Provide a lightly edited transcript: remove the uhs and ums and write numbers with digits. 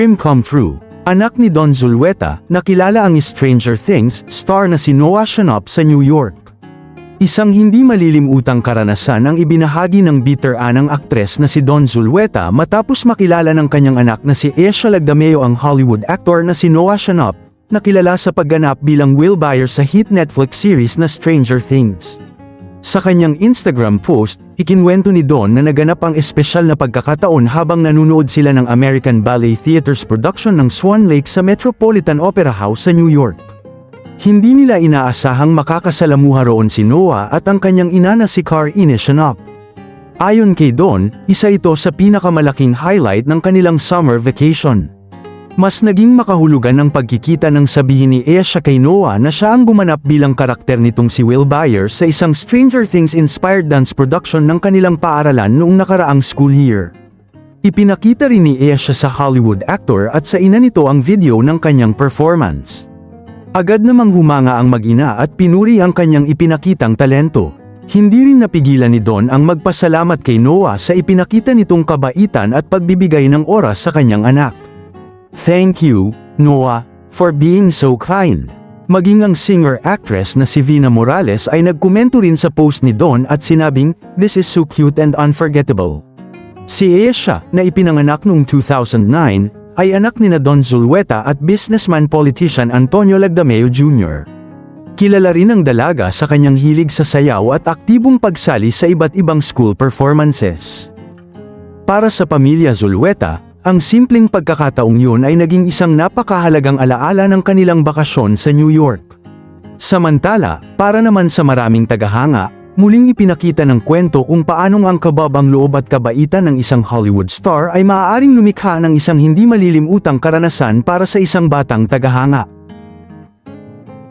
dream come true. Anak ni Don Zulueta, nakilala ang Stranger Things star na si Noah Schnapp sa New York. Isang hindi malilimutang karanasan ang ibinahagi ng bitter-anang aktres na si Don Zulueta matapos makilala ng kanyang anak na si Aisha Lagdameo ang Hollywood actor na si Noah Schnapp, na kilala sa pagganap bilang Will Byers sa hit Netflix series na Stranger Things. Sa kanyang Instagram post, ikinwento ni Don na naganap ang espesyal na pagkakataon habang nanunood sila ng American Ballet Theater's production ng Swan Lake sa Metropolitan Opera House sa New York. Hindi nila inaasahang makakasalamuha roon si Noah at ang kanyang ina na si Karine Schnapp. Ayon kay Don, isa ito sa pinakamalaking highlight ng kanilang summer vacation. Mas naging makahulugan ang pagkikita ng sabihin ni Aisha kay Noah na siya ang gumanap bilang karakter nitong si Will Byers sa isang Stranger Things-inspired dance production ng kanilang paaralan noong nakaraang school year. Ipinakita rin ni Aisha sa Hollywood actor at sa ina nito ang video ng kanyang performance. Agad namang humanga ang mag-ina at pinuri ang kanyang ipinakitang talento. Hindi rin napigilan ni Don ang magpasalamat kay Noah sa ipinakita nitong kabaitan at pagbibigay ng oras sa kanyang anak. Thank you, Noah, for being so kind. Maging ang singer-actress na si Vina Morales ay nagkomento rin sa post ni Don at sinabing, "This is so cute and unforgettable." Si Aisha, na ipinanganak noong 2009, ay anak ni Don Zulueta at businessman politician Antonio Lagdameo Jr. Kilala rin ang dalaga sa kanyang hilig sa sayaw at aktibong pagsali sa iba't ibang school performances. Para sa pamilya Zulueta, ang simpleng pagkakataong yun ay naging isang napakahalagang alaala ng kanilang bakasyon sa New York. Samantala, para naman sa maraming tagahanga, muling ipinakita ng kwento kung paanong ang kababang loob at kabaitan ng isang Hollywood star ay maaaring lumikha ng isang hindi malilimutang karanasan para sa isang batang tagahanga.